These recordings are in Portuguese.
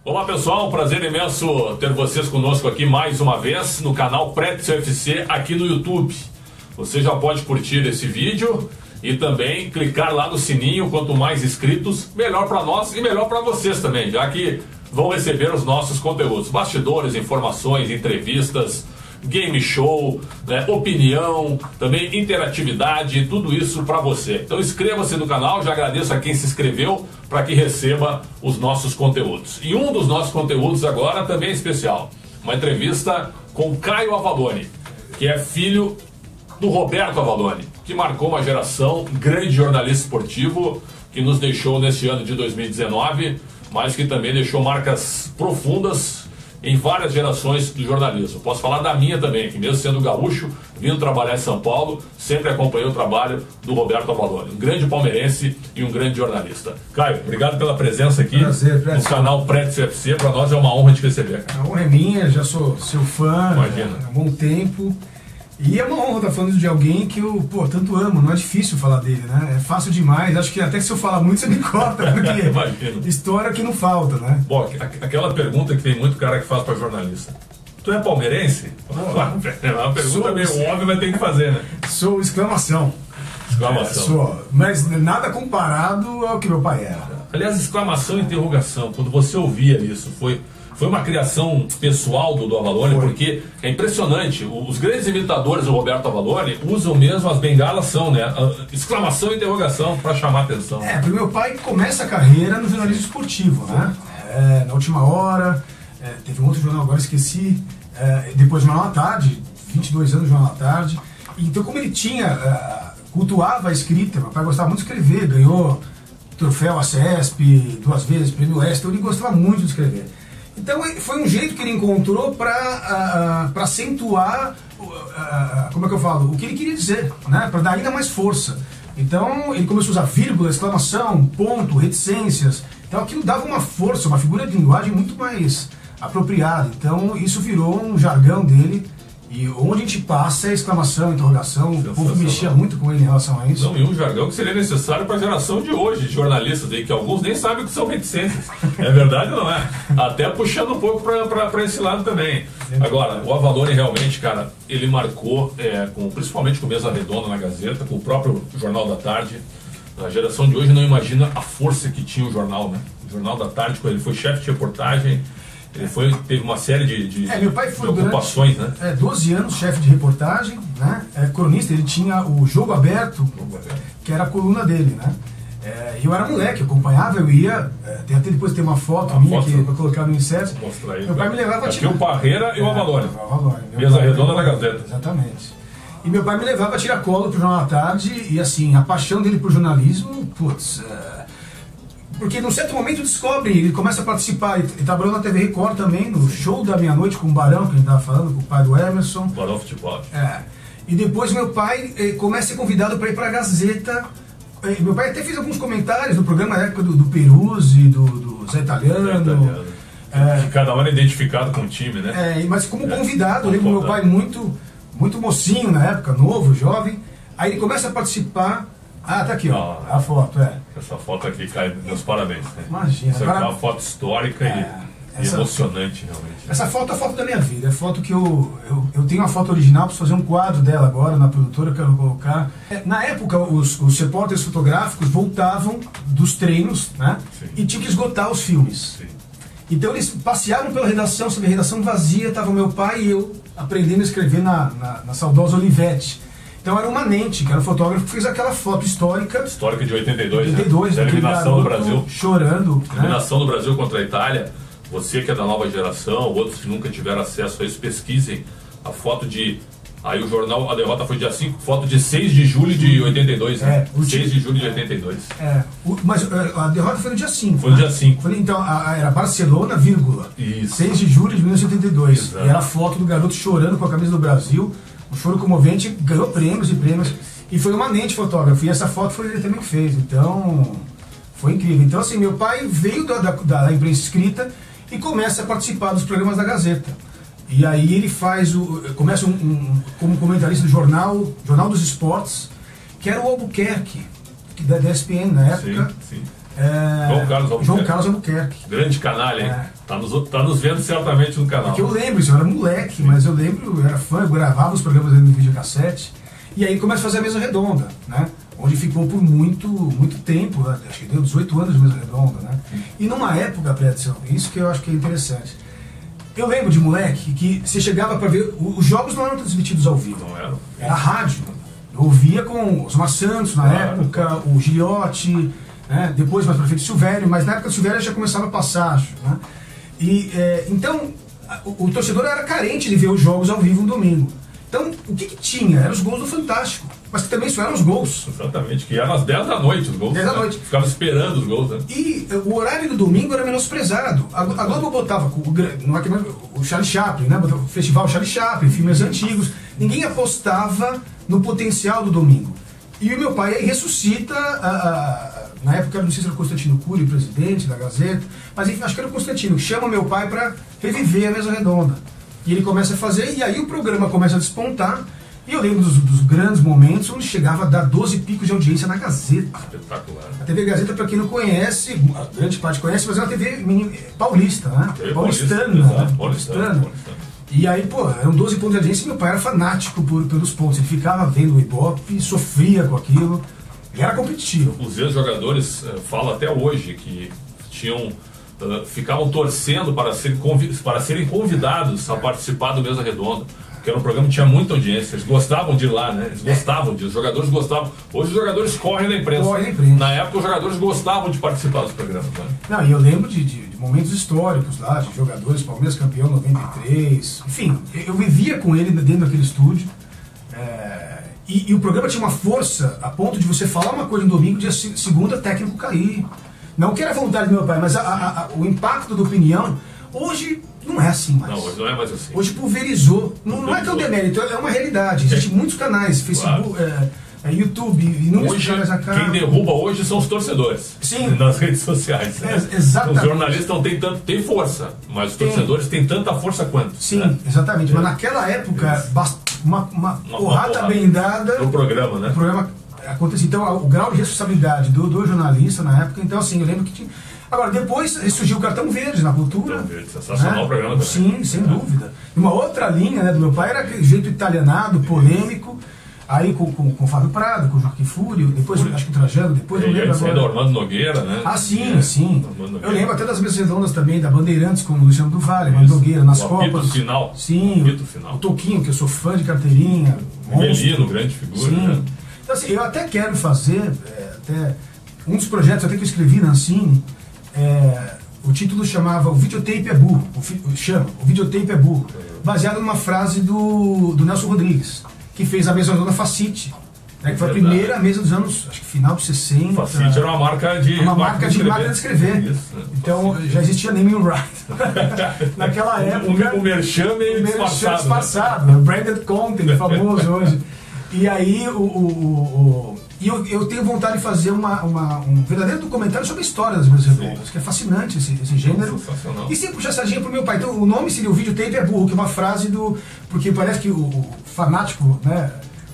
Olá pessoal, prazer imenso ter vocês conosco aqui mais uma vez no canal Pretzel UFC aqui no YouTube. Você já pode curtir esse vídeo e também clicar lá no sininho. Quanto mais inscritos, melhor para nós e melhor para vocês também, já que vão receber os nossos conteúdos, bastidores, informações, entrevistas, game show, né, opinião, também interatividade, tudo isso para você. Então inscreva-se no canal, já agradeço a quem se inscreveu para que receba os nossos conteúdos. E um dos nossos conteúdos agora também é especial, uma entrevista com Caio Avallone, que é filho do Roberto Avallone, que marcou uma geração, grande jornalista esportivo, que nos deixou neste ano de 2019, mas que também deixou marcas profundas em várias gerações do jornalismo. Posso falar da minha também, que mesmo sendo gaúcho, vindo trabalhar em São Paulo, sempre acompanhei o trabalho do Roberto Avallone, um grande palmeirense e um grande jornalista. Caio, obrigado pela presença aqui no canal Pretzel UFC. Para nós é uma honra te receber. A honra é minha, já sou seu fã há bom tempo. E é uma honra estar falando de alguém que eu, tanto amo. Não é difícil falar dele, né? É fácil demais. Acho que até que se eu falar muito, você me corta, porque história que não falta, né? Bom, aquela pergunta que tem muito cara que faz para jornalista. Tu é palmeirense? É uma pergunta meio óbvia, mas tem que fazer, né? Sou exclamação. Exclamação. Sou, mas nada comparado ao que meu pai era. Aliás, exclamação e interrogação. Quando você ouvia isso, foi uma criação pessoal do Avallone, porque é impressionante. Os grandes imitadores do Roberto Avallone usam mesmo as bengalas, são, né? Exclamação e interrogação para chamar a atenção. Porque meu pai começa a carreira no jornalismo esportivo, né? Na Última Hora, teve um outro jornal, agora esqueci, depois Jornal à Tarde, 22 anos Jornal à Tarde. Então, como ele cultuava a escrita, meu pai gostava muito de escrever, ganhou troféu ACESP 2 vezes, prêmio Extra, ele gostava muito de escrever. Então foi um jeito que ele encontrou para acentuar, como é que eu falo, o que ele queria dizer, né? Para dar ainda mais força. Então ele começou a usar vírgula, exclamação, ponto, reticências. Então aquilo dava uma força, uma figura de linguagem muito mais apropriada. Então isso virou um jargão dele. E onde a gente passa é exclamação, interrogação, o povo mexia muito com ele em relação a isso. Não, e um jargão que seria necessário para a geração de hoje, de jornalistas aí, que alguns nem sabem o que são reticências. É verdade ou não é? Até puxando um pouco para esse lado também. Agora, o Avallone realmente, cara, ele marcou, principalmente com Mesa Redonda na Gazeta, com o próprio Jornal da Tarde. A geração de hoje não imagina a força que tinha o jornal, né? O Jornal da Tarde, quando ele foi chefe de reportagem, ele teve uma série de meu pai foi ocupações, durante, né? 12 anos chefe de reportagem, né? Cronista, ele tinha o Jogo Aberto, que era a coluna dele, né? E eu era moleque, eu acompanhava, eu ia, até depois tem uma foto minha para colocar no inseto. Mostrar aí. Meu pai me levava a tirar. Aqui o Parreira e o Avallone. Mesa Redonda na Gazeta. Exatamente. E meu pai me levava a tirar colo pro Jornal à Tarde, e assim, a paixão dele por jornalismo, porque num certo momento descobre, ele começa a participar, ele trabalhou na TV Record também, no Show da Meia-Noite com o Barão, que a gente estava falando, com o pai do Emerson. Barão Futebol. E depois meu pai começa a ser convidado para ir para a Gazeta. Meu pai até fez alguns comentários no programa na época do Peruzzi, do Zé Italiano. Que cada um era identificado com o time, né? Mas como convidado, eu lembro meu pai muito mocinho na época, novo, jovem. Aí ele começa a participar. Tá aqui, ó, a foto, Essa foto aqui, Caio, meus parabéns. Né? Imagina. Isso aqui é uma foto histórica e emocionante, realmente. Essa foto é a foto da minha vida, é a foto que eu tenho uma foto original, preciso fazer um quadro dela agora na produtora, quero colocar. Na época, os repórteres fotográficos voltavam dos treinos, né? E tinham que esgotar os filmes. Sim. Então eles passeavam pela redação, sobre a redação vazia, estava meu pai e eu aprendendo a escrever na saudosa Olivetti. Então era o Manente, que era o fotógrafo que fez aquela foto histórica. Histórica de 82, né? Da eliminação do Brasil. Chorando. Eliminação do Brasil contra a Itália. Você que é da nova geração, outros que nunca tiveram acesso a isso, pesquisem a foto de... Aí o jornal, a derrota foi dia 5, foto de 6 de julho de 82, né? 6 de julho de 82. Mas a derrota foi no dia 5. Foi no dia 5. Então, era Barcelona, vírgula. Isso. 6 de julho de 1982. Exato. E era a foto do garoto chorando com a camisa do Brasil. Um choro comovente, ganhou prêmios e prêmios. E foi o Manente fotógrafo. E essa foto foi ele também que fez. Então, foi incrível. Então, assim, meu pai veio da imprensa escrita e começa a participar dos programas da Gazeta. E aí ele começa como comentarista do Jornal dos Esportes, que era o Albuquerque, da ESPN na época. Sim. João Carlos Albuquerque. Grande canalha, hein? Tá nos vendo certamente no canal. Porque eu lembro, isso, eu era moleque, mas eu lembro, eu era fã, eu gravava os programas no videocassete. E aí começa a fazer a mesa redonda, né? Onde ficou por muito tempo, né? Acho que deu 18 anos de mesa redonda, né? E numa época, Pedro, isso que eu acho que é interessante. Eu lembro de moleque que você chegava para ver, os jogos não eram transmitidos ao vivo. Não eram. Era rádio. Eu ouvia com Osmar Santos na época, o Giliotti, né? Depois mais pra frente o Silvério, mas na época do Silvério já começava a passar, acho, né? E, então, o torcedor era carente de ver os jogos ao vivo no domingo. Então, o que tinha? Eram os gols do Fantástico. Mas que também só eram os gols. Exatamente, que eram às 10 da noite os gols. 10 da noite. Ficava esperando os gols, né? E o horário do domingo era menosprezado. A Globo botava o Charlie Chaplin, né? O festival Charlie Chaplin, filmes antigos. Ninguém apostava no potencial do domingo. E o meu pai aí ressuscita, na época não sei se era o Constantino Cury, presidente da Gazeta, mas enfim, acho que era o Constantino, que chama meu pai para reviver a mesa redonda. E ele começa a fazer, e aí o programa começa a despontar. E eu lembro dos grandes momentos onde chegava a dar 12 picos de audiência na Gazeta. Espetacular. A TV Gazeta, para quem não conhece, a grande parte conhece, mas é uma TV paulista, né? Paulistana. E aí, pô, eram 12 pontos de audiência e meu pai era fanático pelos pontos. Ele ficava vendo o Ibope, sofria com aquilo. Ele era competitivo. Os ex-jogadores falam até hoje que ficavam torcendo para serem convidados a participar do Mesa Redonda. Porque era um programa que tinha muita audiência, eles gostavam de ir lá, né? Eles gostavam disso, os jogadores gostavam. Hoje os jogadores correm na imprensa. Na época os jogadores gostavam de participar dos programas, né? Não, e eu lembro de momentos históricos lá, de jogadores, Palmeiras campeão 93, enfim, eu vivia com ele dentro daquele estúdio. E o programa tinha uma força a ponto de você falar uma coisa no domingo, dia segunda técnico cair. Não que era vontade do meu pai, mas o impacto da opinião, hoje não é assim mais. Não, hoje não é mais assim. Hoje pulverizou. Não é que é um demérito, é uma realidade. Existem muitos canais, Facebook, claro. YouTube, inúmeros canais na cara. Quem derruba hoje são os torcedores. Sim. Nas redes sociais. Exatamente. Os jornalistas não têm força, mas os torcedores têm tanta força quanto. Sim, né? Exatamente. Mas naquela época, uma porrada bem dada. No programa, né? O programa acontecia. Então, o grau de responsabilidade do jornalista na época, então assim, eu lembro que tinha. Agora, depois surgiu o Cartão Verde na cultura. Cartão Verde, sensacional o programa também. Sim, sem dúvida. E uma outra linha, né, do meu pai era aquele jeito italianado, polêmico, aí com o Fábio Prado, com o Joaquim Fúrio, depois acho que o Trajano, depois eu lembro agora. Do Armando Nogueira, né? Ah, sim. Eu lembro até das mesas redondas também, da Bandeirantes com o Luciano do Vale, Armando Nogueira, nas Copas. O final. Sim, o Toquinho, que eu sou fã de carteirinha. Melino, grande figura. Sim. Né? Então assim, eu até quero fazer, até um dos projetos até que eu escrevi na Ancine, o título chamava O Videotape é Burro, o Videotape é Burro, baseado numa frase do Nelson Rodrigues, que fez a mesa redonda Facite, né, que foi a primeira mesa dos anos, acho que final de 60. Facite era uma marca de máquina de escrever. Isso, né? Então já existia naming right. Naquela época. O merchan meio disfarçado, né? Branded content, famoso hoje. E aí E eu tenho vontade de fazer um verdadeiro documentário sobre a história das mesas redondas, que é fascinante esse gênero. E sempre puxar essa sardinha pro meu pai. Então o nome seria O Videotape é Burro, que é uma frase do... Porque parece que o fanático, né,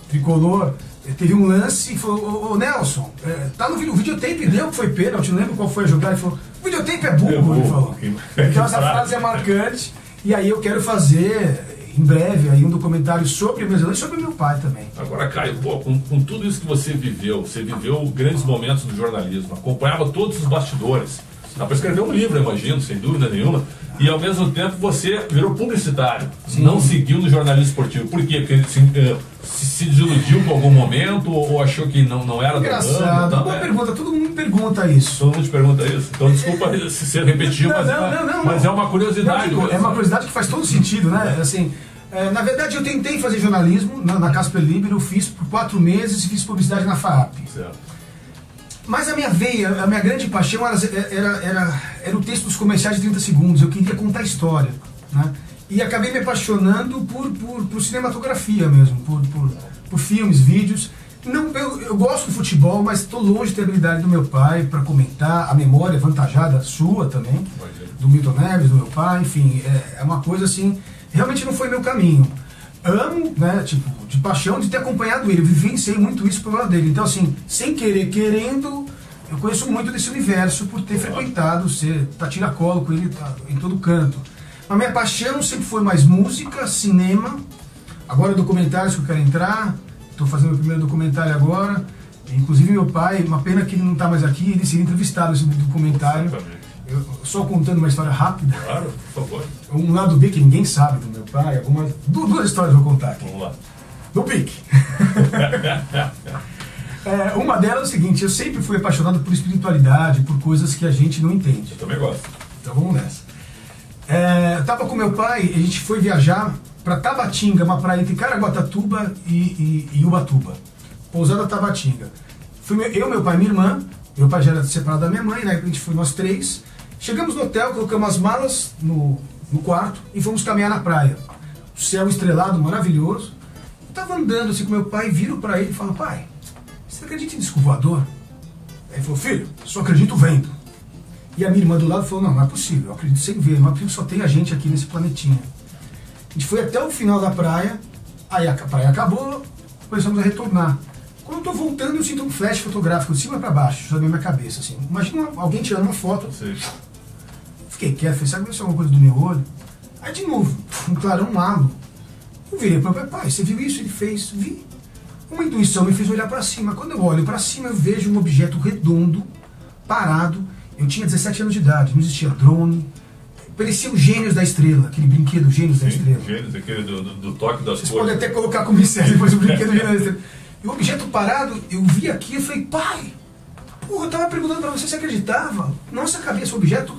tricolor, teve um lance e falou: ô Nelson, tá no videotape, deu que foi pênalti, não lembro qual foi a jogada, ele falou: o videotape é burro, ele falou. Então essa frase é marcante, e aí eu quero fazer... em breve, aí um documentário sobre a mesa redonda e sobre meu pai também. Agora, Caio, com tudo isso que você viveu grandes momentos do jornalismo, acompanhava todos os bastidores. Dá para escrever um livro, eu imagino, sem dúvida nenhuma. E ao mesmo tempo você virou publicitário. Sim. Não seguiu no jornalismo esportivo. Por quê? Porque se desiludiu em algum momento ou achou que não era do ramo? Engraçado. Boa pergunta. Todo mundo me pergunta isso. Todo mundo te pergunta isso? Então desculpa se ser repetitivo, mas é uma curiosidade. É uma curiosidade que faz todo sentido, né? Assim, na verdade eu tentei fazer jornalismo na Casper Libero, eu fiz por 4 meses e fiz publicidade na FAAP. Certo. Mas a minha veia, a minha grande paixão era o texto dos comerciais de 30 segundos. Eu queria contar a história, né? E acabei me apaixonando por cinematografia mesmo, por filmes, vídeos. Eu gosto de futebol, mas estou longe de ter a habilidade do meu pai para comentar, a memória avantajada sua também, do Milton Neves, do meu pai, enfim, é uma coisa assim, realmente não foi meu caminho. Amo, né, tipo, de paixão de ter acompanhado ele, eu vivenciei muito isso pelo lado dele. Então, assim, sem querer, querendo, eu conheço muito desse universo por ter frequentado, ser tiracolo com ele em todo canto. A minha paixão sempre foi mais música, cinema, agora documentários que eu quero entrar, estou fazendo meu primeiro documentário agora, inclusive meu pai, uma pena que ele não está mais aqui, ele seria entrevistado nesse documentário. Só contando uma história rápida. Claro, por favor. Um lado B que ninguém sabe do meu pai, duas histórias eu vou contar aqui. Vamos lá. Do pique. Uma delas é o seguinte, eu sempre fui apaixonado por espiritualidade, por coisas que a gente não entende. Eu também gosto. Então vamos nessa. Eu tava com meu pai, a gente foi viajar para Tabatinga, uma praia entre Caraguatatuba e Ubatuba. Pousada Tabatinga. Fui meu pai e minha irmã. Meu pai já era separado da minha mãe, né? A gente foi nós três. Chegamos no hotel, colocamos as malas no quarto e fomos caminhar na praia. O céu estrelado, maravilhoso. Eu tava andando assim com meu pai, viro para ele e falo, pai, você acredita em disco voador? Aí ele falou, filho, só acredito vendo. E a minha irmã do lado falou, não é possível, eu acredito sem ver, não é possível que só tem a gente aqui nesse planetinha. A gente foi até o final da praia, aí a praia acabou, começamos a retornar. Quando eu tô voltando, eu sinto um flash fotográfico de cima para baixo, já na minha cabeça, assim. Imagina alguém tirando uma foto. Fiquei quieto, falei, sabe que isso é alguma coisa do meu olho? Aí de novo, um clarão magro. Eu virei para o meu pai, você viu isso? Ele fez, vi. Uma intuição me fez olhar para cima. Quando eu olho para cima, eu vejo um objeto redondo, parado. Eu tinha 17 anos de idade, não existia drone. Parecia o Gênios da Estrela, aquele brinquedo Gênios da Estrela. Gênios, aquele do toque das cores. Vocês podem até colocar como série depois o brinquedo Gênios da Estrela. E o objeto parado, eu vi aqui e falei, pai, porra, eu tava perguntando para você se acreditava. Nossa cabeça, o objeto,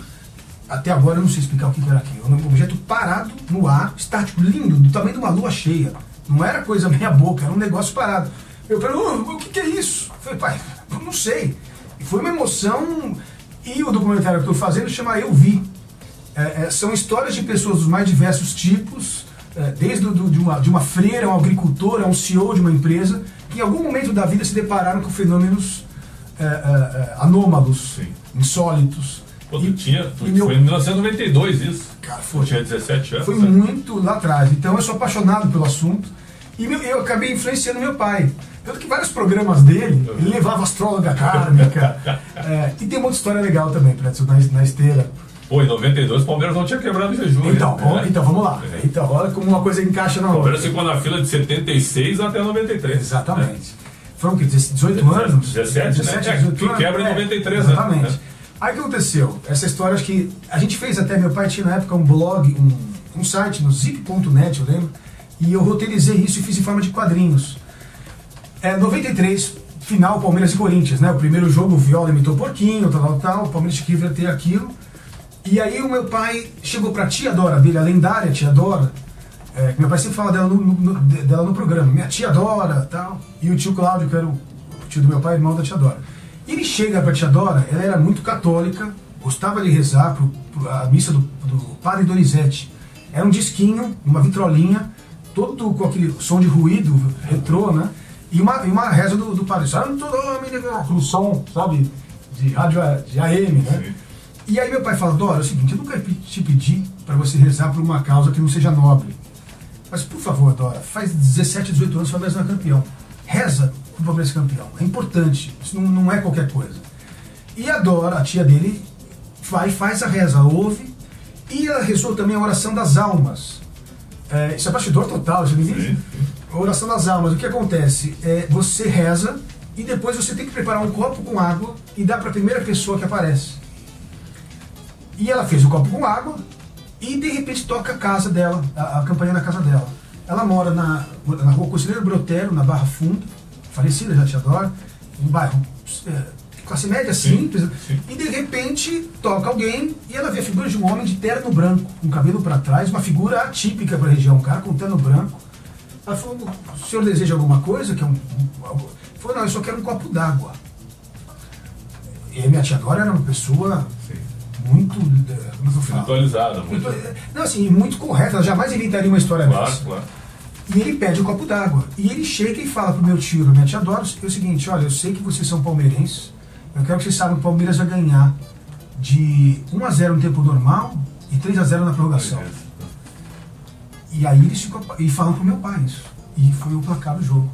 até agora eu não sei explicar o que era aquilo. Um objeto parado no ar, estático, lindo, do tamanho de uma lua cheia. Não era coisa meia boca, era um negócio parado. Eu falei, o que é isso? Eu falei, pai, eu não sei. E foi uma emoção. E o documentário que eu estou fazendo chama Eu Vi. São histórias de pessoas dos mais diversos tipos, desde de uma freira, um agricultor, um CEO de uma empresa, que em algum momento da vida se depararam com fenômenos anômalos, insólitos. Pô, foi em 1992 isso. Cara, foi. Tinha 17 anos. Foi muito lá atrás. Então eu sou apaixonado pelo assunto. E eu acabei influenciando meu pai. Tanto que vários programas dele, ele levava astróloga kármica. E tem uma outra história legal também, na esteira. Pô, em 92 o Palmeiras não tinha quebrado o jejum. Então vamos lá. Então, olha como uma coisa encaixa na outra. O Palmeiras ficou na fila de 76 até 93. Exatamente. Foram o quê? 18 anos? 17, 17, né? 18 anos. Quebra em 93, exatamente. Né? Aí o que aconteceu? Essa história, acho que a gente fez até, meu pai tinha na época um blog, um site no zip.net, eu lembro, e eu roteirizei isso e fiz em forma de quadrinhos. 93, final Palmeiras e Corinthians, né? O primeiro jogo, o Viola imitou o Porquinho, tal, o Palmeiras queria ter aquilo. E aí o meu pai chegou pra tia Dora dele, a lendária tia Dora, meu pai sempre fala dela no programa, minha tia Dora, tal, e o tio Cláudio, que era o tio do meu pai, irmão da tia Dora. E ele chega pra tia Dora, ela era muito católica, gostava de rezar a missa do Padre Donizete. Era um disquinho, uma vitrolinha, todo com aquele som de ruído retrô, né? E uma reza do Padre, sabe? Aquele som, sabe? De rádio de AM, né? Sim. E aí meu pai fala, Dora, é o seguinte, eu nunca te pedi para você rezar por uma causa que não seja nobre. Mas por favor, Dora, faz 17, 18 anos, o Palmeiras não é campeão. Reza para o Palmeiras campeão. É importante, isso não é qualquer coisa. E a Dora, a tia dele, faz a reza, ouve, e ela rezou também a oração das almas. Isso é bastidor total, já me diz? A oração das almas, o que acontece? Você reza e depois você tem que preparar um copo com água e dar para a primeira pessoa que aparece. E ela fez o copo com água e de repente toca a casa dela, a campainha da casa dela. Ela mora na rua Conselheiro Brotero, na Barra Funda, falecida, já te adoro, um bairro classe média, simples, e de repente toca alguém e ela vê a figura de um homem de terno branco, com cabelo para trás, uma figura atípica para a região, um cara com terno branco. Ela falou, o senhor deseja alguma coisa? Ele falou, não, eu só quero um copo d'água. E a minha tia Dora era uma pessoa muito atualizada, não, assim, muito correta, ela jamais inventaria uma história dessa. Claro. E ele pede um copo d'água. E ele chega e fala pro meu tio, minha tia Dora, é o seguinte, olha, eu sei que vocês são palmeirenses, eu quero que vocês saibam que o Palmeiras vai ganhar de 1-0 no tempo normal e 3-0 na prorrogação. E aí eles ficam e falam pro meu pai isso. E foi o placar do jogo.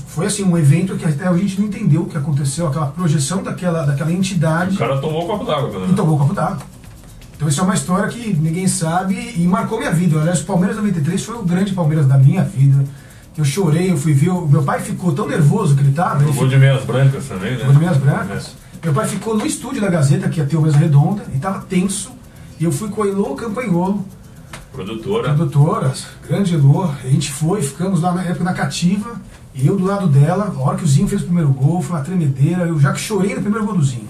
Foi assim, um evento que até a gente não entendeu o que aconteceu, aquela projeção daquela entidade. O cara tomou o copo d'água, E tomou o copo d'água. Então isso é uma história que ninguém sabe e marcou minha vida. Aliás, o Palmeiras 93 foi o grande Palmeiras da minha vida. Eu chorei, eu fui ver. Meu pai ficou tão nervoso que ele estava. Jogou de meias brancas também, né? Jogou de meias brancas. Meu pai ficou no estúdio da Gazeta, que ia ter o Mesa Redonda, e estava tenso. E eu fui com a Elô Campanholo. Produtora, grande Elô. A gente foi, ficamos lá na época na cativa. E eu do lado dela, a hora que o Zinho fez o primeiro gol, foi uma tremedeira. Eu já que chorei no primeiro gol do Zinho.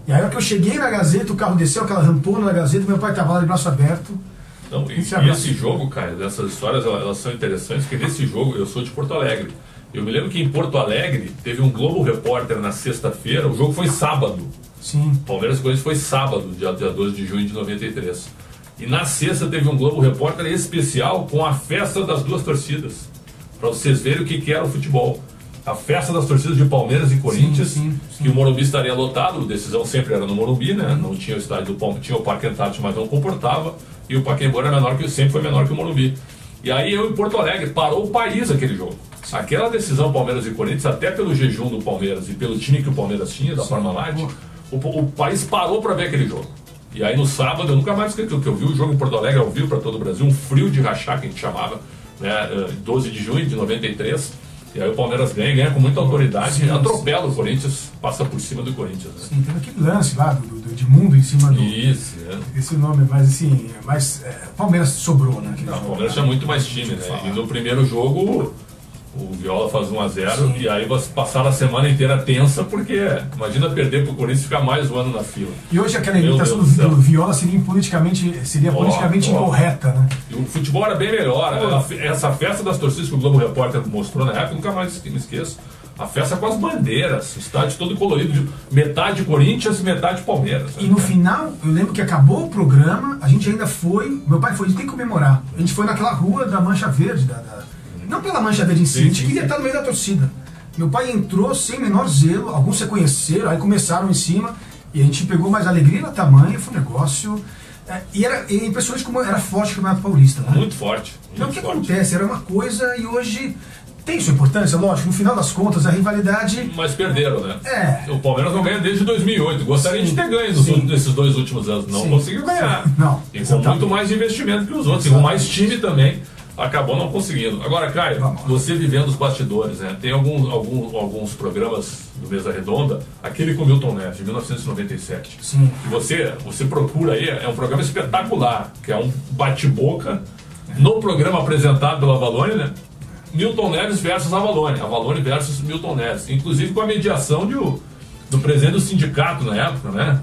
E aí, a hora que eu cheguei na Gazeta, o carro desceu, aquela rampona da Gazeta, meu pai estava lá de braço aberto. Não, e esse jogo, Caio, dessas histórias, elas são interessantes, porque nesse jogo, eu sou de Porto Alegre. Eu me lembro que em Porto Alegre, teve um Globo Repórter na sexta-feira, o jogo foi sábado. Sim. Palmeiras e Corinthians foi sábado, dia 12 de junho de 93. E na sexta teve um Globo Repórter especial com a festa das duas torcidas. Para vocês verem o que era o futebol. A festa das torcidas de Palmeiras e Corinthians, sim. Que o Morumbi estaria lotado, a decisão sempre era no Morumbi, né? Não tinha o estádio do Palmeiras, tinha o Parque Antártico, mas não comportava, e o Pacaembu era menor sempre foi menor que o Morumbi. E aí eu em Porto Alegre, parou o país aquele jogo. Aquela decisão Palmeiras e Corinthians, até pelo jejum do Palmeiras e pelo time que o Palmeiras tinha, da Parmalat, o país parou para ver aquele jogo. E aí no sábado, eu nunca mais esqueci que eu vi o jogo em Porto Alegre ao vivo para todo o Brasil, um frio de rachar que a gente chamava, né? 12 de junho de 93. E aí o Palmeiras ganha com muita autoridade, sim, atropela o Corinthians, passa por cima do Corinthians. Né? Sim, teve aquele lance lá do Edmundo em cima do... Isso, esse nome, mas assim, Palmeiras sobrou, né? Não, o Palmeiras tinha muito mais time, né? E no primeiro jogo, o Viola faz 1-0, sim. E aí passaram a semana inteira tensa, porque imagina perder pro Corinthians e ficar mais um ano na fila. E hoje aquela imitação do Viola seria politicamente incorreta, né? E o futebol era bem melhor. Essa festa das torcidas que o Globo Repórter mostrou na época, nunca mais me esqueço. A festa com as bandeiras, o estádio todo colorido, metade Corinthians e metade Palmeiras. E no final, eu lembro que acabou o programa, a gente ainda foi, meu pai foi, a gente tem que comemorar. A gente foi naquela rua da Mancha Verde, não pela Mancha Verde em si, a gente queria estar no meio da torcida. Meu pai entrou sem menor zelo, alguns se conheceram, aí começaram em cima, e a gente pegou mais alegria na tamanha, foi um negócio... E era impressionante como era forte o Campeonato Paulista, né? Muito forte. Então o que acontece? Era uma coisa e hoje tem sua importância, lógico, no final das contas a rivalidade... Mas perderam, né? O Palmeiras não ganha desde 2008, gostaria de ter ganho nesses 2 últimos anos, não conseguiu ganhar. Não, e com muito mais investimento que os outros, e com mais time também. Acabou não conseguindo. Agora, Caio, você vivendo os bastidores, né? Tem alguns programas do Mesa Redonda, aquele com Milton Neves, de 1997. Sim. Que você procura aí, é um programa espetacular, que é um bate-boca no programa apresentado pela Avalone, né? Milton Neves versus Avalone versus Milton Neves. Inclusive com a mediação do presidente do sindicato na época, né?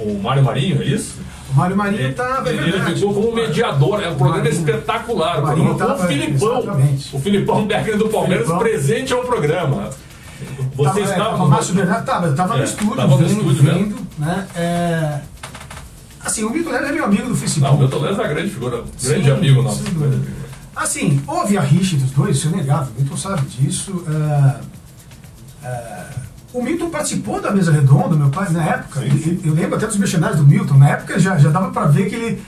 O Mário Marinho, é isso? O Mário Marinho estava. Ele ficou como mediador, é um programa espetacular. O Filipão, exatamente. O Filipão, técnico do Palmeiras, presente ao programa. Você estava. O Márcio Bernardo estava no estúdio, vendo, né? Assim, o Milton Neves é meu amigo do Facebook. Não, o Milton Neves é uma grande figura, grande amigo nosso. Assim, houve a rixa dos dois, isso é negável, o Milton sabe disso. O Milton participou da Mesa Redonda, meu pai, na época. Eu lembro até dos mercenários do Milton. Na época já dava para ver que ele.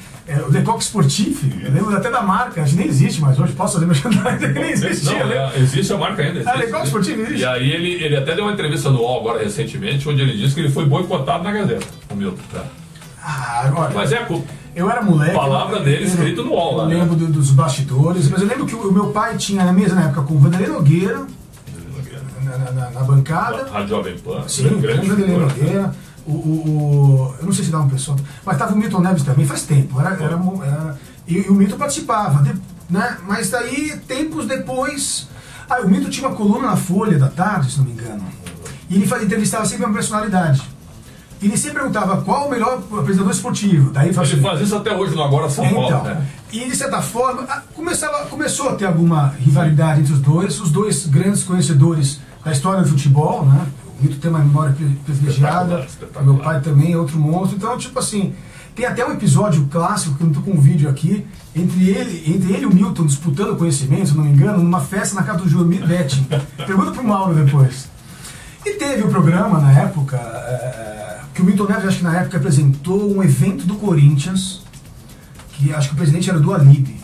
O Lecoq Sportif, eu lembro até da marca, acho que nem existe mais hoje, posso fazer mercenário, nem existia. Não, existe a marca ainda. Lecoq Sportif existe. E aí ele até deu uma entrevista no UOL agora recentemente, onde ele disse que ele foi boicotado na Gazeta, o Milton. Tá? Agora. Mas eu era moleque. A palavra dele escrito no UOL. Eu lembro dos bastidores, mas eu lembro que o meu pai tinha na mesa na época com o Vanderlei Nogueira. Na bancada. Rádio Jovem Pan. Sim, grande Nogueira. Eu não sei se dá uma pessoa. Mas estava o Milton Neves também, faz tempo. E o Milton participava. Né? Mas daí, tempos depois. O Milton tinha uma coluna na Folha da Tarde, se não me engano. E ele entrevistava sempre uma personalidade. E ele sempre perguntava qual o melhor apresentador esportivo. Daí ele faz isso até hoje no Agora São Paulo. Né? E de certa forma, começou a ter alguma rivalidade entre os dois grandes conhecedores da história do futebol, né? O Milton tem uma memória privilegiada, meu pai também é outro monstro. Então, tipo assim, tem até um episódio clássico, que eu não estou com um vídeo aqui, entre ele e o Milton disputando conhecimento, se não me engano, numa festa na casa do João Betting. Pergunta pro Mauro depois. E teve o programa na época, que o Milton Neves, acho que na época apresentou um evento do Corinthians, que acho que o presidente era do Alibe.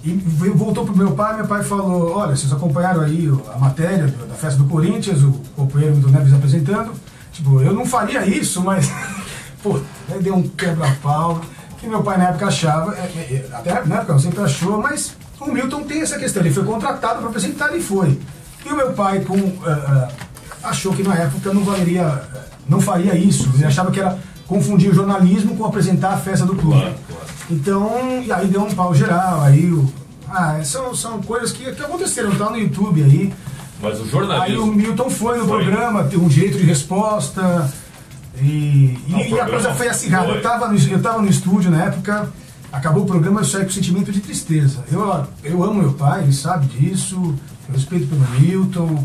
E voltou pro meu pai falou, olha, vocês acompanharam aí a matéria da festa do Corinthians, o companheiro do Neves apresentando. Tipo, eu não faria isso, mas... Pô, aí deu um quebra-pau, que meu pai na época achava, até na época eu sempre achou, mas o Milton tem essa questão, ele foi contratado para apresentar e foi. E o meu pai achou que na época não faria isso, ele achava que era confundir o jornalismo com apresentar a festa do clube. Claro. Então, e aí deu um pau geral, aí são coisas que aconteceram, tá no YouTube aí. Mas o jornalismo... Aí o Milton foi no programa, teve um direito de resposta, e a coisa foi acirrada. Eu tava no estúdio na época, acabou o programa, eu saí com sentimento de tristeza. Eu amo meu pai, ele sabe disso, eu respeito pelo Milton,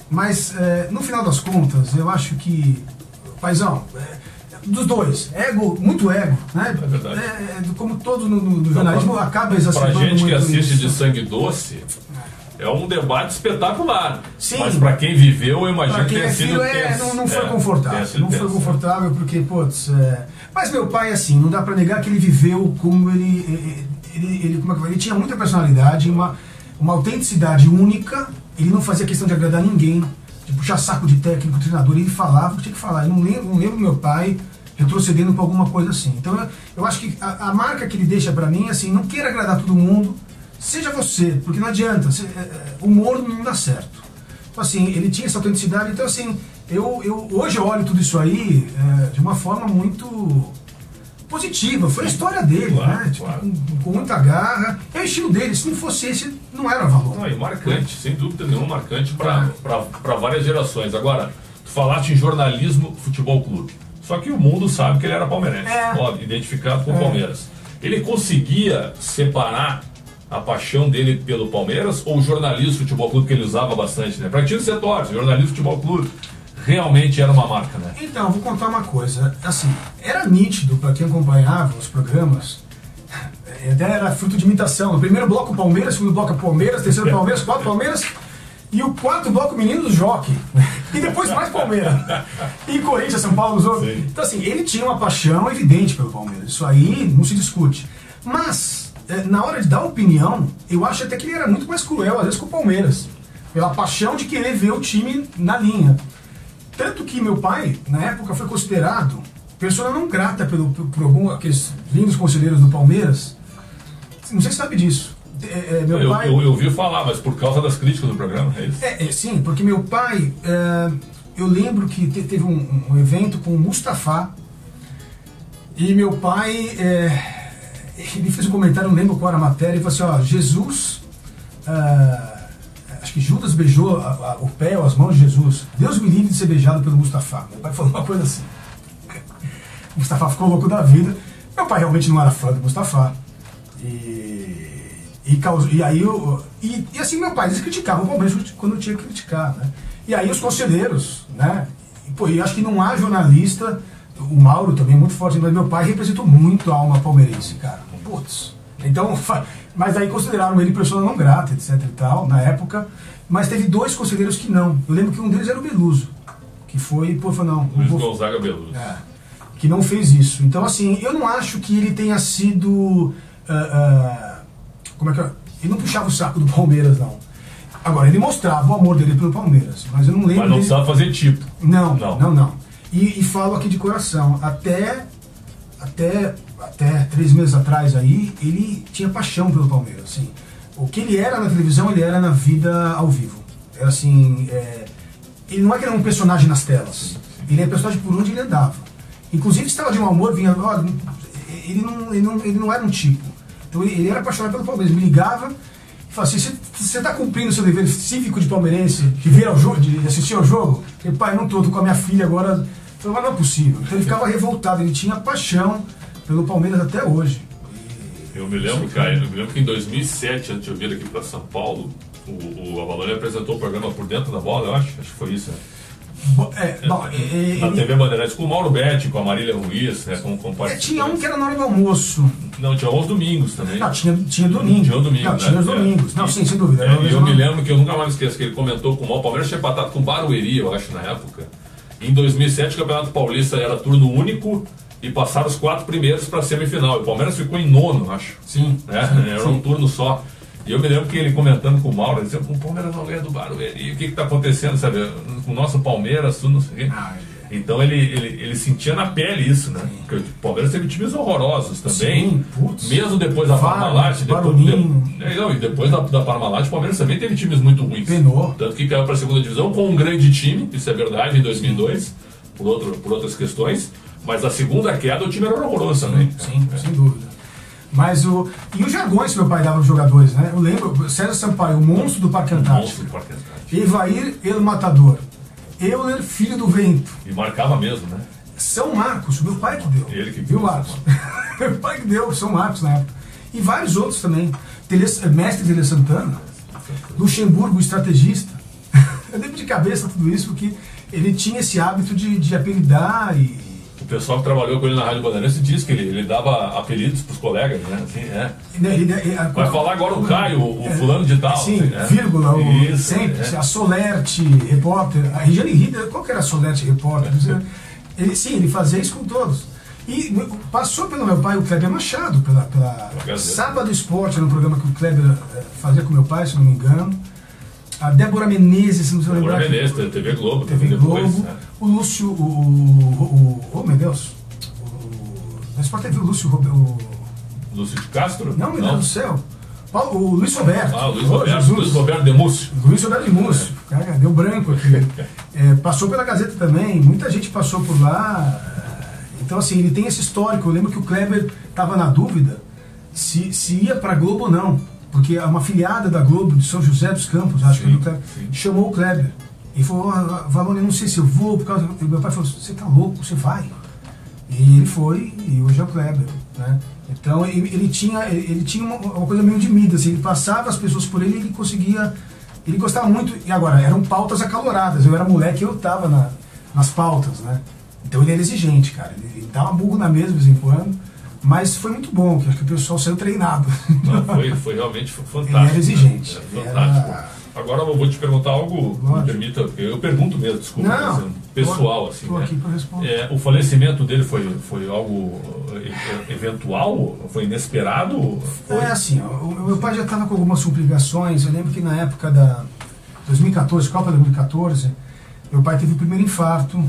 mas no final das contas, eu acho que, paizão, dos dois, muito ego, né? É verdade. Como todo no jornalismo, acaba exacerbando muito. Pra gente que assiste isso. de sangue doce, é um debate espetacular. Sim. Mas pra quem viveu, eu imagino que tenha sido não foi confortável. Não foi confortável porque, putz... Mas meu pai, assim, não dá pra negar que ele viveu como ele tinha muita personalidade, uma autenticidade única, ele não fazia questão de agradar ninguém, de puxar saco de técnico, treinador, ele falava o que tinha que falar. Eu não lembro meu pai retrocedendo para alguma coisa assim. Então eu acho que a marca que ele deixa para mim é assim, não queira agradar todo mundo, seja você, porque não adianta, humor não dá certo. Então assim, ele tinha essa autenticidade, então assim, hoje eu olho tudo isso aí de uma forma muito positiva, foi a história dele, claro, né? Tipo, claro. com muita garra, é o estilo dele, se não fosse esse, não era valor. Não, e marcante, sem dúvida nenhuma, marcante para várias gerações. Agora, tu falaste em jornalismo futebol clube. Só que o mundo sabe que ele era palmeirense, óbvio, identificado com o Palmeiras. Ele conseguia separar a paixão dele pelo Palmeiras ou o jornalismo futebol clube que ele usava bastante, né? Para tinha setores, jornalismo futebol clube realmente era uma marca, né? Então, vou contar uma coisa, assim, era nítido para quem acompanhava os programas, até era fruto de imitação. No primeiro bloco Palmeiras, segundo bloco Palmeiras, terceiro Palmeiras, quarto Palmeiras, e o quarto bloco Menino do Jockey. E depois mais Palmeiras. E Corinthians, São Paulo, os outros. Então assim, ele tinha uma paixão evidente pelo Palmeiras. Isso aí não se discute. Mas, na hora de dar opinião, eu acho até que ele era muito mais cruel, às vezes, com o Palmeiras. Pela paixão de querer ver o time na linha. Tanto que meu pai, na época, foi considerado persona não grata por algum aqueles lindos conselheiros do Palmeiras. Não sei se sabe disso. Meu pai... eu ouvi falar, mas por causa das críticas do programa, é isso? Sim, porque meu pai, eu lembro que teve um evento com o Mustafa, e meu pai, ele fez um comentário, não lembro qual era a matéria, ele falou assim, Jesus, acho que Judas beijou o pé ou as mãos de Jesus, Deus me livre de ser beijado pelo Mustafa. Meu pai falou uma coisa assim. O Mustafa ficou louco da vida, meu pai realmente não era fã do Mustafa, e assim, meu pai, eles criticavam o Palmeiras quando tinha que criticar, né? E aí os conselheiros, né? E acho que não há jornalista, o Mauro também, muito forte, mas meu pai representou muito a alma palmeirense, cara. Putz. Então, mas aí consideraram ele persona não grata, etc e tal, na época. Mas teve dois conselheiros que não. Eu lembro que um deles era o Beluso, que foi, não. Luiz Gonzaga Beluso. Que não fez isso. Então, assim, eu não acho que ele tenha sido... Ele não puxava o saco do Palmeiras, não. Agora, ele mostrava o amor dele pelo Palmeiras, mas eu não lembro. Mas não precisava fazer tipo. Não. E falo aqui de coração, até 3 meses atrás aí, ele tinha paixão pelo Palmeiras. Assim. O que ele era na televisão, ele era na vida ao vivo. Era assim, ele não é que era um personagem nas telas. Ele é personagem por onde ele andava. Inclusive, se estava de mau humor, vinha... Ele não era um tipo. Então ele era apaixonado pelo Palmeiras, me ligava e falava assim, você está cumprindo o seu dever cívico de palmeirense, de vir ao jogo, de assistir ao jogo? Eu falei, pai, não estou com a minha filha agora. Eu falei, mas não é possível. Então ele ficava revoltado, ele tinha paixão pelo Palmeiras até hoje. Eu me lembro, Caio, que em 2007, antes de eu vir aqui para São Paulo, o Avalone apresentou o programa Por Dentro da Bola, eu acho que foi isso, né? Na TV Bandeirantes, com o Mauro Betti, com a Marília Ruiz, né, como tinha um que era na hora do almoço. Não, tinha os domingos também. Não, tinha domingo. Tinha domingo, não, tinha os domingos. Não, sim, sem dúvida. E eu me lembro que eu nunca mais esqueço que ele comentou com o Palmeiras tinha empatado com o Barueri, eu acho, na época. Em 2007, o Campeonato Paulista era turno único e passaram os 4 primeiros para a semifinal. O Palmeiras ficou em 9º, acho. Sim. Era um turno só. E eu me lembro que ele comentando com o Mauro, ele dizia, o Palmeiras não ganha do Barueri, o que está acontecendo, sabe? Com o nosso Palmeiras, tudo não sei o quê. Então ele sentia na pele isso, né? Porque o Palmeiras teve times horrorosos também. Sim, putz. Mesmo depois da Parmalat, e depois da Parmalat, o Palmeiras também teve times muito ruins. Penou. Tanto que caiu para a segunda divisão com um grande time, isso é verdade, em 2002, por outras questões. Mas a segunda queda, o time era horroroso também. Sim, sem dúvida. Mas e os jargões que meu pai dava aos jogadores, né? Eu lembro, César Sampaio, o monstro do Parque Antártico. Evair, El Matador. Euler, filho do vento. E marcava mesmo, né? São Marcos, meu pai que deu. Ele que viu, Marcos? Meu pai que deu, São Marcos na época. E vários outros também. Mestre Tele Santana. Luxemburgo, estrategista. Eu lembro de cabeça tudo isso, porque ele tinha esse hábito de apelidar e... O pessoal que trabalhou com ele na Rádio Bandeirantes diz que ele dava apelidos para os colegas, né? Assim, vai falar agora o Caio, o fulano de tal. Sim, assim, vírgula, sempre. A Solerte, repórter. A Regiane Rieder, qual que era a Solerte, repórter? Ele fazia isso com todos. E passou pelo meu pai o Kleber Machado, pela Sábado Esporte, era um programa que o Kleber fazia com meu pai, se não me engano. A Débora Menezes, se não se lembrar. Débora Menezes, TV Globo. TV Globo. O Lúcio, oh meu Deus. Na Sport TV, o Lúcio... Lúcio de Castro? Não, meu Deus do céu. O Luiz Roberto. Luiz Roberto de Múcio. Luiz Roberto de Múcio. Cara, deu branco aqui. Passou pela Gazeta também, muita gente passou por lá. Então, assim, ele tem esse histórico. Eu lembro que o Kleber estava na dúvida se ia para a Globo ou não. Porque uma afiliada da Globo, de São José dos Campos, acho que chamou o Kleber. E falou, Valone, não sei se eu vou, por causa... E meu pai falou, você tá louco, você vai. E ele foi, e hoje é o Kleber, né? Então ele tinha uma coisa meio de mídia, assim, ele passava as pessoas por ele e ele conseguia... Ele gostava muito, e agora, eram pautas acaloradas. Eu era moleque e eu tava nas pautas, né? Então ele era exigente, cara. Ele dava burro na mesa de vez em quando. Mas foi muito bom, porque acho que o pessoal saiu treinado. Não, foi realmente fantástico. Ele era exigente. Fantástico. Agora eu vou te perguntar algo, me permita, porque eu pergunto mesmo, desculpa, não, pessoal, assim, né? Aqui para responder. O falecimento dele foi algo eventual? Foi inesperado? Assim, o meu pai já estava com algumas complicações. Eu lembro que na época da 2014, Copa de 2014, meu pai teve o primeiro infarto.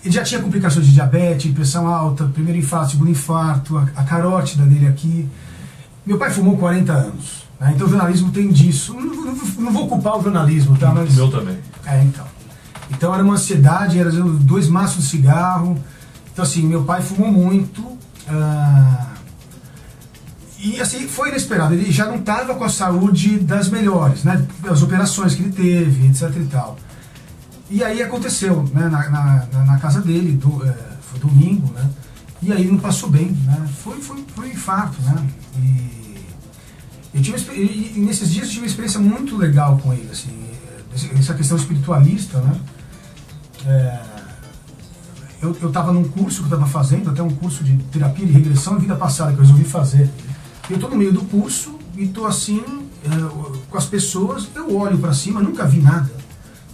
Ele já tinha complicações de diabetes, pressão alta, primeiro infarto, segundo infarto, a carótida dele aqui. Meu pai fumou 40 anos, né? Então o jornalismo tem disso. Não vou culpar o jornalismo, tá? Mas... Meu também. Então era uma ansiedade, era 2 maços de cigarro. Então assim, meu pai fumou muito. E assim, foi inesperado. Ele já não estava com a saúde das melhores, né? As operações que ele teve, etc e tal. E aí aconteceu, né, na casa dele, foi domingo, né, e aí ele não passou bem, né, foi um infarto, né, e nesses dias eu tive uma experiência muito legal com ele, assim, essa questão espiritualista, né, eu estava num curso que eu estava fazendo, até um curso de terapia de regressão em vida passada que eu resolvi fazer, e eu estou no meio do curso e estou assim, com as pessoas, eu olho para cima, nunca vi nada.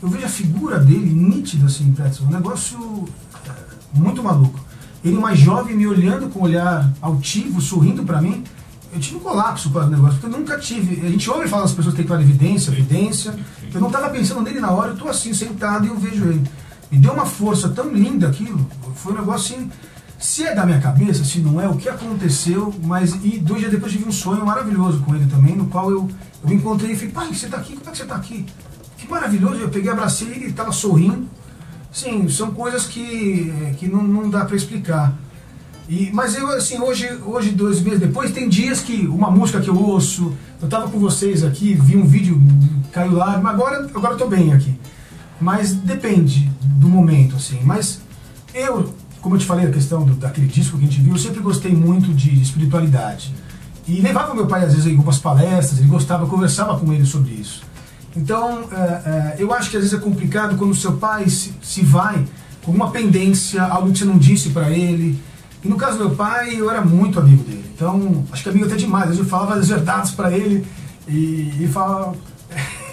Eu vejo a figura dele nítida, assim, um negócio muito maluco. Ele mais jovem, me olhando com um olhar altivo, sorrindo pra mim. Eu tive um colapso com o negócio, porque eu nunca tive... A gente ouve falar, as pessoas têm clarividência, evidência. Eu não estava pensando nele na hora, eu tô assim, sentado, e eu vejo ele. Me deu uma força tão linda aquilo. Foi um negócio assim... Se é da minha cabeça, se não é, o que aconteceu, mas... E 2 dias depois tive um sonho maravilhoso com ele também, no qual eu me encontrei e falei, pai, você tá aqui? Como é que você tá aqui? Que maravilhoso, eu peguei, abracei ele, ele estava sorrindo. Sim, são coisas que não dá para explicar. Mas eu, assim, hoje, 2 meses depois, tem dias que uma música que eu ouço, eu estava com vocês aqui, vi um vídeo, caiu lá, mas agora eu estou bem aqui. Mas depende do momento, assim. Mas eu, como eu te falei, a questão daquele disco que a gente viu, eu sempre gostei muito de espiritualidade. E levava meu pai, às vezes, em algumas palestras, ele gostava, conversava com ele sobre isso. Então, eu acho que às vezes é complicado quando o seu pai se vai com uma pendência, algo que você não disse para ele. E no caso do meu pai, eu era muito amigo dele. Então, acho que amigo até demais. Às vezes eu falava as verdades para ele e falava...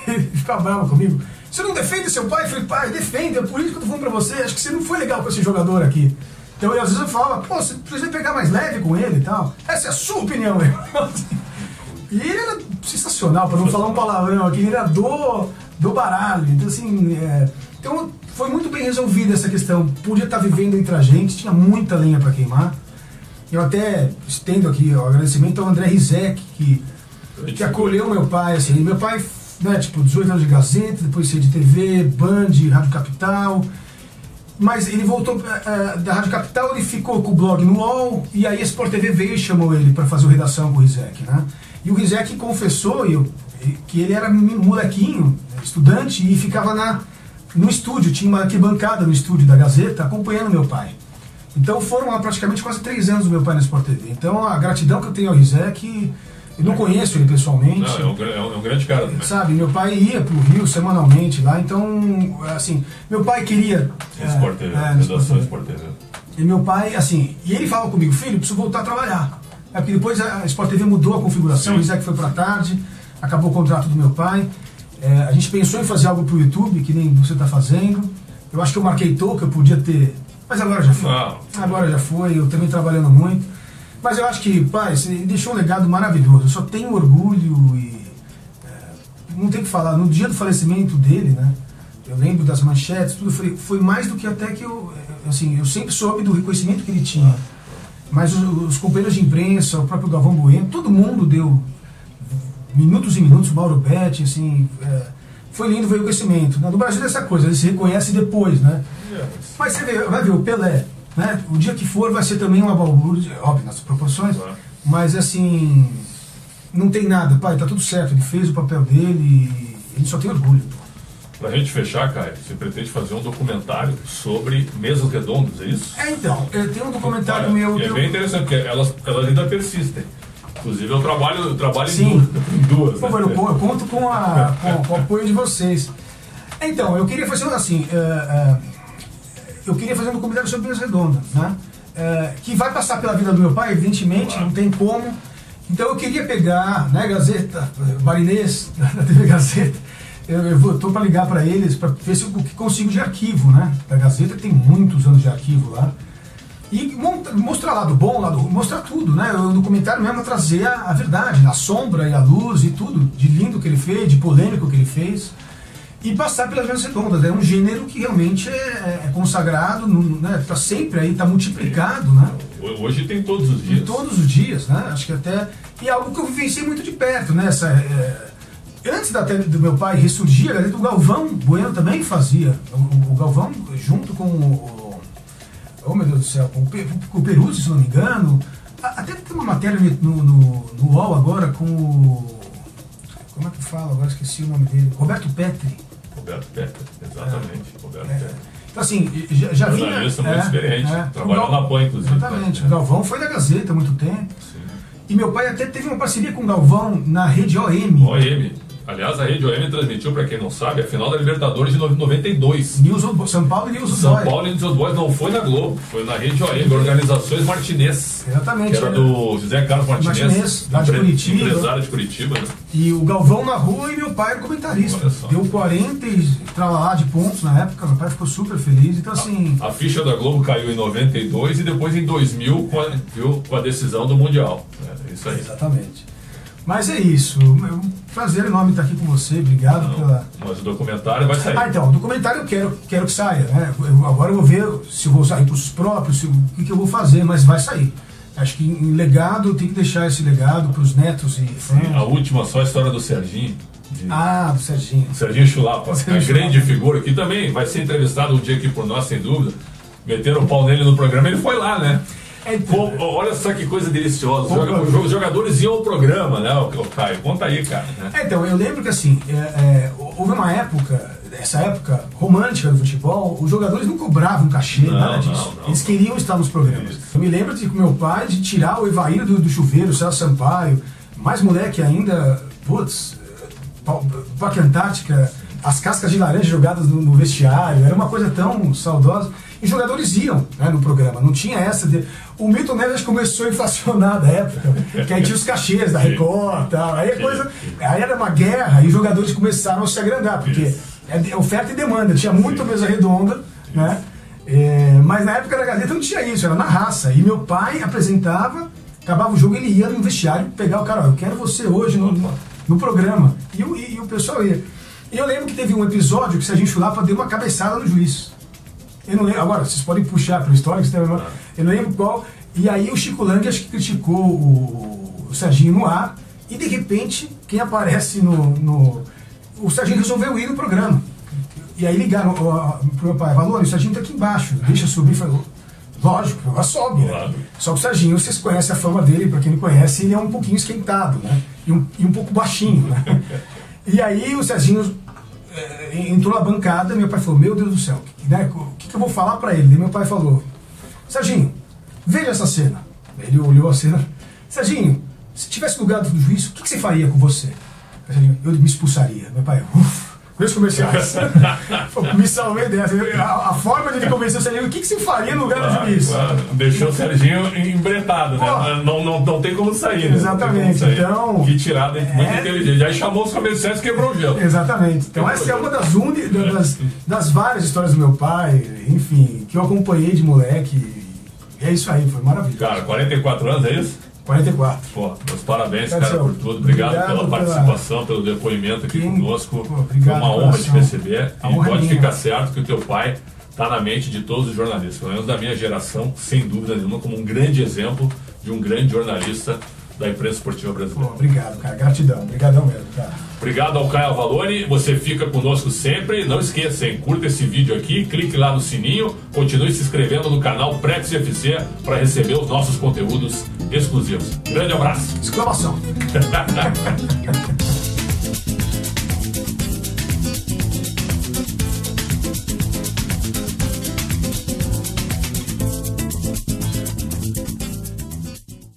ele ficava bravo comigo. Você não defende seu pai? Eu falei, pai, defende, é por isso que eu tô falando pra você. Acho que você não foi legal com esse jogador aqui. Então, às vezes eu falava, pô, você precisa pegar mais leve com ele e tal. Essa é a sua opinião, meu. E ele era sensacional, para não falar um palavrão aqui, ele era do baralho. Então, assim, então foi muito bem resolvida essa questão. Podia estar vivendo entre a gente, tinha muita lenha para queimar. Eu até estendo aqui o agradecimento ao André Rizek, que acolheu meu pai, assim. Meu pai, né, tipo, 18 anos de Gazeta, depois de TV, Band, Rádio Capital. Mas ele voltou da Rádio Capital, ele ficou com o blog no UOL, e aí a Sport TV veio e chamou ele para fazer o redação com o Rizek, né? E o Rizek confessou que ele era molequinho, estudante, e ficava no estúdio, tinha uma arquibancada no estúdio da Gazeta, acompanhando meu pai. Então foram praticamente quase 3 anos do meu pai na Sport TV. Então a gratidão que eu tenho ao Rizek, eu não conheço ele pessoalmente. Não, é um grande cara também. Sabe, meu pai ia pro Rio semanalmente lá, então, assim, meu pai queria... Sport TV, redação Sport TV. E meu pai, assim, e ele falava comigo, filho, preciso voltar a trabalhar. Porque depois a Sport TV mudou a configuração, o Rizek foi pra tarde, acabou o contrato do meu pai. A gente pensou em fazer algo pro YouTube, que nem você tá fazendo. Eu acho que eu marquei touca, eu podia ter... Mas agora já foi. Agora já foi, eu também trabalhando muito. Mas eu acho que, pai, você deixou um legado maravilhoso. Eu só tenho orgulho e... não tem o que falar. No dia do falecimento dele, né? Eu lembro das manchetes, tudo. Foi mais do que até que eu... Assim, eu sempre soube do reconhecimento que ele tinha. Mas os companheiros de imprensa, o próprio Galvão Bueno, todo mundo deu minutos e minutos, Mauro Betti, assim... foi lindo ver o reconhecimento. No Brasil é essa coisa, ele se reconhece depois, né? Mas você vai ver o Pelé, né? O dia que for vai ser também uma balbúrdia, óbvio, nas proporções, mas assim, não tem nada, pai, tá tudo certo, ele fez o papel dele e ele só tem orgulho. Pra gente fechar, Caio, você pretende fazer um documentário sobre mesas redondas, é isso? Então, tem um documentário meu... É bem interessante, porque elas ainda persistem. Inclusive eu trabalho em duas. Por favor, eu conto com o apoio de vocês. Então, eu queria fazer assim... eu queria fazer um documentário sobre mesas redondas, né? Que vai passar pela vida do meu pai, evidentemente, não tem como. Então eu queria pegar, né, Gazeta, Barinês, da TV Gazeta, eu estou para ligar para eles, para ver se eu consigo de arquivo, né? Da Gazeta, que tem muitos anos de arquivo lá. E mostrar lado bom, mostrar tudo, né? O documentário mesmo trazer a verdade, a sombra e a luz e tudo, de lindo que ele fez, de polêmico que ele fez. E passar pelas mesas redondas. É um gênero que realmente é consagrado, né? Tá sempre aí, tá multiplicado, né? Hoje tem todos os dias. Todos os dias, né? Acho que até... E é algo que eu vivenciei muito de perto, né? Antes do meu pai ressurgir, a Gazeta do Galvão Bueno também fazia. O Galvão, junto com oh meu Deus do céu, com o Peruzzi, se não me engano. Até tem uma matéria no UOL agora com o... Como é que fala? Agora esqueci o nome dele. Roberto Petri. Roberto Petri, exatamente. Roberto Petri. Então assim, já vinha... Jornalista muito experiente. Trabalhou na PAN, inclusive. Exatamente. O Galvão foi da Gazeta há muito tempo. Sim. E meu pai até teve uma parceria com o Galvão na rede OM. OM. Aliás, a Rede OM transmitiu, para quem não sabe, a final da Libertadores de 92. São Paulo e News Old Boys. São Paulo e News Old Boys não foi na Globo, foi na Rede OM, Organizações Martinez. Exatamente. Que era do José Carlos Martinez, lá de Curitiba. Empresário de Curitiba. Né? E o Galvão na rua e meu pai era comentarista. Deu 40 de pontos na época, meu pai ficou super feliz. Então, assim... A ficha da Globo caiu em 92 e depois em 2000 com a decisão do Mundial. É isso aí. Exatamente. Mas é isso, é um prazer enorme estar aqui com você, obrigado pela... Mas o documentário vai sair. Então, o documentário eu quero que saia, né? Agora eu vou ver se eu vou sair para os próprios, o que eu vou fazer, mas vai sair. Acho que em legado, tem que deixar esse legado para os netos e fãs. A última, só a história do Serginho. Do Serginho. Serginho Chulapa, a grande figura, que também vai ser entrevistado um dia aqui por nós, sem dúvida. Meteram o pau nele no programa, ele foi lá, né? Olha só que coisa deliciosa. Os jogadores iam ao programa, né, o Caio? Conta aí, cara. Né? Então, eu lembro que assim, houve uma época, essa época romântica do futebol, os jogadores não cobravam cachê, nada disso. Eles queriam estar nos programas. Eu me lembro com meu pai de tirar o Evair do chuveiro, o Celso Sampaio, mais moleque ainda, Parque Antártica, as cascas de laranja jogadas no vestiário, era uma coisa tão saudosa. E os jogadores iam, né, no programa, não tinha essa de... O Milton Neves começou a inflacionar da época, que aí tinha os cachês da Record e tal, aí aí era uma guerra e os jogadores começaram a se agrandar, porque é oferta e demanda, tinha muita mesa redonda, né? Mas na época da Gazeta não tinha isso, era na raça. E meu pai apresentava Acabava o jogo, ele ia no vestiário pegar o cara, eu quero você hoje no programa. E o pessoal ia. E eu lembro que teve um episódio que se a gente foi lá deu uma cabeçada no juiz. Eu não lembro, agora, vocês podem puxar pelo histórico, eu não lembro qual. E aí o Chico Lang acho que criticou o Serginho no ar, e de repente, quem aparece o Serginho resolveu ir no programa. E aí ligaram pro meu pai, Valone, o Serginho tá aqui embaixo, deixa subir. Falou, lógico, ela sobe, né? Só que o Serginho, vocês conhecem a fama dele, pra quem não conhece, ele é um pouquinho esquentado, né? E um pouco baixinho, né? E aí o Serginho entrou na bancada, meu pai falou, meu Deus do céu, né? O que eu vou falar pra ele? E meu pai falou, Serginho, veja essa cena. Ele olhou a cena, Serginho, se tivesse no lugar do juiz, o que você faria com você? Serginho, eu me expulsaria. Meu pai, meus comerciais. Me salvei dessa. A forma de ele convencer o Serginho, o que você faria no lugar do juiz? Deixou o Serginho embretado, né? Não tem como sair, né? Exatamente. Então, que tirada muito inteligente. Aí chamou os comerciais e quebrou o gelo. Exatamente. Então essa é uma das várias histórias do meu pai, enfim, que eu acompanhei de moleque. E é isso aí, foi maravilhoso. Cara, 44 anos, é isso? 44. Pô, meus parabéns, cara, por tudo. Obrigado pela participação, pelo depoimento aqui conosco. Foi uma honra te receber. E pode ficar certo que o teu pai está na mente de todos os jornalistas, pelo menos da minha geração, sem dúvida nenhuma, como um grande exemplo de um grande jornalista da imprensa esportiva brasileira. Obrigado, cara. Gratidão. Obrigadão mesmo, cara. Obrigado ao Caio Valone. Você fica conosco sempre. Não esqueça, hein? Curta esse vídeo aqui, clique lá no sininho, continue se inscrevendo no canal Pretos FC para receber os nossos conteúdos exclusivos. Grande abraço. Exclamação.